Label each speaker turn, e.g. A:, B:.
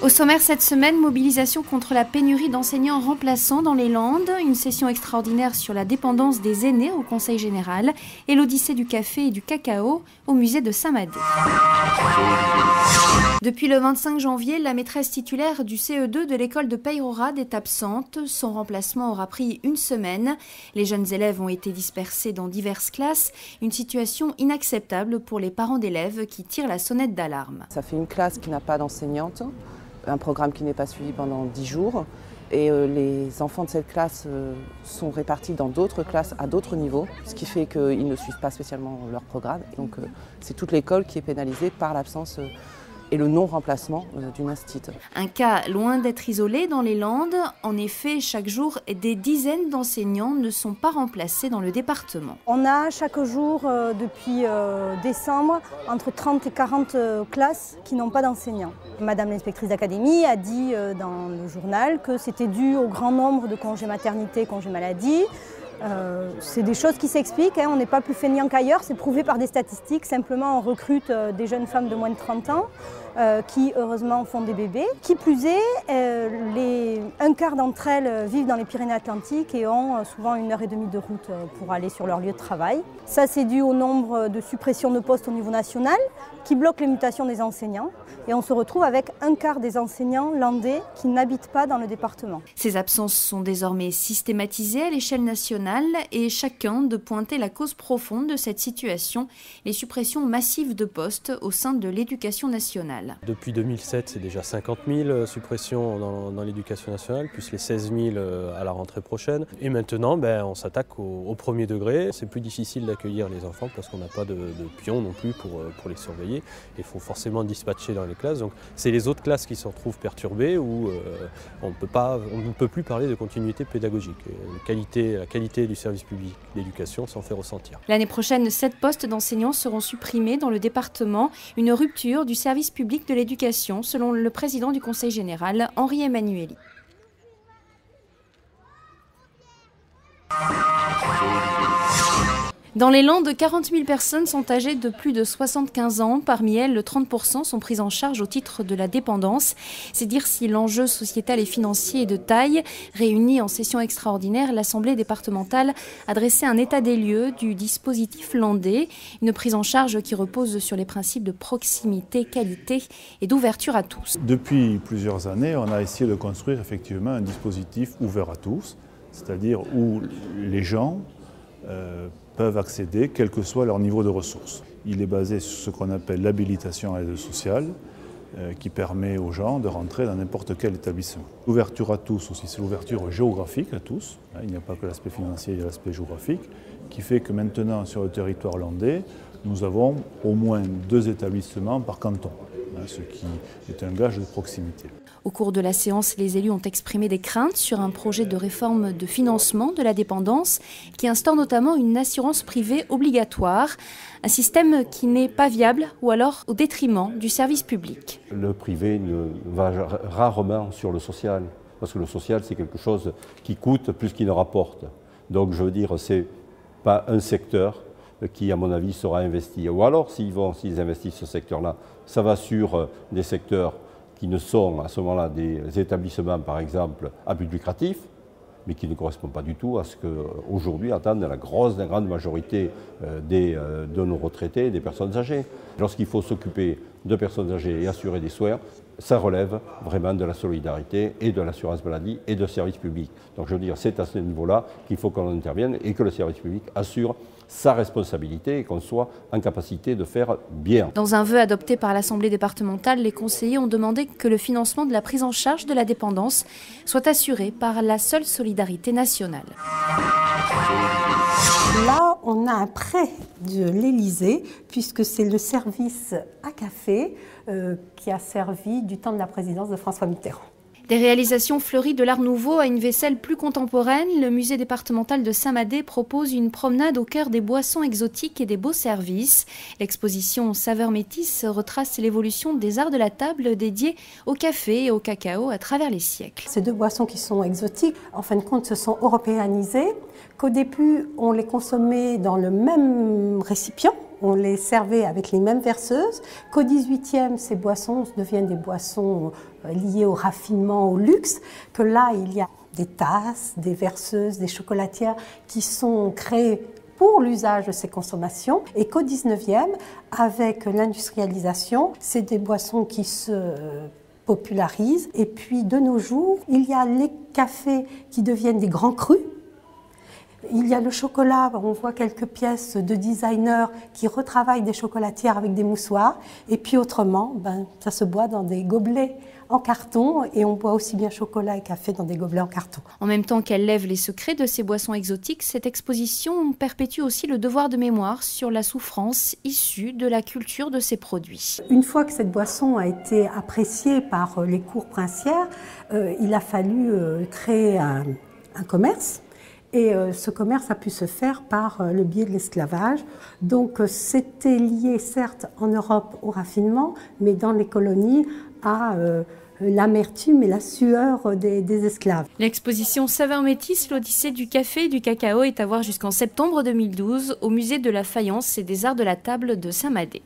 A: Au sommaire cette semaine, mobilisation contre la pénurie d'enseignants remplaçants dans les Landes, une session extraordinaire sur la dépendance des aînés au Conseil général et l'Odyssée du café et du cacao au musée de Saint-Madé. Depuis le 25 janvier, la maîtresse titulaire du CE2 de l'école de Peyrehorade est absente. Son remplacement aura pris une semaine. Les jeunes élèves ont été dispersés dans diverses classes. Une situation inacceptable pour les parents d'élèves qui tirent la sonnette d'alarme.
B: Ça fait une classe qui n'a pas d'enseignante, un programme qui n'est pas suivi pendant 10 jours. Et les enfants de cette classe sont répartis dans d'autres classes à d'autres niveaux, ce qui fait qu'ils ne suivent pas spécialement leur programme. Donc c'est toute l'école qui est pénalisée par l'absence et le non-remplacement d'une institut.
A: Un cas loin d'être isolé dans les Landes. En effet, chaque jour, des dizaines d'enseignants ne sont pas remplacés dans le département.
C: On a chaque jour, depuis décembre, entre 30 et 40 classes qui n'ont pas d'enseignants. Madame l'inspectrice d'académie a dit dans le journal que c'était dû au grand nombre de congés maternité, congés maladie. C'est des choses qui s'expliquent, on n'est pas plus feignant qu'ailleurs, c'est prouvé par des statistiques. Simplement, on recrute des jeunes femmes de moins de 30 ans qui, heureusement, font des bébés. Qui plus est, un quart d'entre elles vivent dans les Pyrénées-Atlantiques et ont souvent 1h30 de route pour aller sur leur lieu de travail. Ça, c'est dû au nombre de suppressions de postes au niveau national qui bloquent les mutations des enseignants. Et on se retrouve avec un quart des enseignants landais qui n'habitent pas dans le département.
A: Ces absences sont désormais systématisées à l'échelle nationale et chacun de pointer la cause profonde de cette situation, les suppressions massives de postes au sein de l'éducation nationale.
D: Depuis 2007, c'est déjà 50 000 suppressions dans l'éducation nationale, plus les 16 000 à la rentrée prochaine. Et maintenant, on s'attaque au premier degré. C'est plus difficile d'accueillir les enfants parce qu'on n'a pas de pions non plus pour les surveiller. Il faut forcément dispatcher dans les classes. Donc c'est les autres classes qui se retrouvent perturbées où on ne peut plus parler de continuité pédagogique. La qualité du service public d'éducation s'en fait ressentir.
A: L'année prochaine, 7 postes d'enseignants seront supprimés dans le département. Une rupture du service public de l'éducation, selon le président du Conseil général, Henri Emmanuelli. Dans les Landes, 40 000 personnes sont âgées de plus de 75 ans. Parmi elles, 30% sont prises en charge au titre de la dépendance. C'est dire si l'enjeu sociétal et financier est de taille. Réunie en session extraordinaire, l'Assemblée départementale a dressé un état des lieux du dispositif landais. Une prise en charge qui repose sur les principes de proximité, qualité et d'ouverture à tous.
E: Depuis plusieurs années, on a essayé de construire effectivement un dispositif ouvert à tous, c'est-à-dire où les gens peuvent accéder, quel que soit leur niveau de ressources. Il est basé sur ce qu'on appelle l'habilitation à l'aide sociale, qui permet aux gens de rentrer dans n'importe quel établissement. L'ouverture à tous aussi, c'est l'ouverture géographique à tous. Il n'y a pas que l'aspect financier, il y a l'aspect géographique, qui fait que maintenant, sur le territoire landais, nous avons au moins 2 établissements par canton, ce qui est un gage de proximité.
A: Au cours de la séance, les élus ont exprimé des craintes sur un projet de réforme de financement de la dépendance qui instaure notamment une assurance privée obligatoire, un système qui n'est pas viable ou alors au détriment du service public.
F: Le privé va rarement sur le social, parce que le social c'est quelque chose qui coûte plus qu'il ne rapporte. Donc je veux dire, c'est pas un secteur qui, à mon avis, sera investi. Ou alors, s'ils investissent ce secteur-là, ça va sur des secteurs qui ne sont à ce moment-là des établissements, par exemple, à but lucratif, mais qui ne correspondent pas du tout à ce qu'aujourd'hui attendent la grande majorité de nos retraités et des personnes âgées. Lorsqu'il faut s'occuper de personnes âgées et assurer des soins, ça relève vraiment de la solidarité et de l'assurance maladie et de service public. Donc je veux dire, c'est à ce niveau-là qu'il faut qu'on intervienne et que le service public assure sa responsabilité et qu'on soit en capacité de faire bien.
A: Dans un vœu adopté par l'Assemblée départementale, les conseillers ont demandé que le financement de la prise en charge de la dépendance soit assuré par la seule solidarité nationale.
G: Là, on a un prêt de l'Élysée, puisque c'est le service à café qui a servi du temps de la présidence de François Mitterrand.
A: Des réalisations fleuries de l'art nouveau à une vaisselle plus contemporaine, le musée départemental de Saint-Madé propose une promenade au cœur des boissons exotiques et des beaux services. L'exposition Saveurs métisses retrace l'évolution des arts de la table dédiés au café et au cacao à travers les siècles.
G: Ces 2 boissons qui sont exotiques, en fin de compte, se sont européanisées, qu'au début, on les consommait dans le même récipient, on les servait avec les mêmes verseuses, qu'au XVIIIe, ces boissons deviennent des boissons liées au raffinement, au luxe, que là, il y a des tasses, des verseuses, des chocolatières qui sont créées pour l'usage de ces consommations, et qu'au 19e, avec l'industrialisation, c'est des boissons qui se popularisent. Et puis, de nos jours, il y a les cafés qui deviennent des grands crus. Il y a le chocolat, on voit quelques pièces de designers qui retravaillent des chocolatières avec des moussoirs. Et puis autrement, ça se boit dans des gobelets en carton et on boit aussi bien chocolat et café dans des gobelets en carton.
A: En même temps qu'elle lève les secrets de ces boissons exotiques, cette exposition perpétue aussi le devoir de mémoire sur la souffrance issue de la culture de ces produits.
G: Une fois que cette boisson a été appréciée par les cours princières, il a fallu créer un commerce. Et ce commerce a pu se faire par le biais de l'esclavage. Donc c'était lié certes en Europe au raffinement, mais dans les colonies à l'amertume et la sueur des esclaves.
A: L'exposition Saveurs métisses, l'Odyssée du café et du cacao est à voir jusqu'en septembre 2012 au musée de la faïence et des arts de la table de Saint-Madé.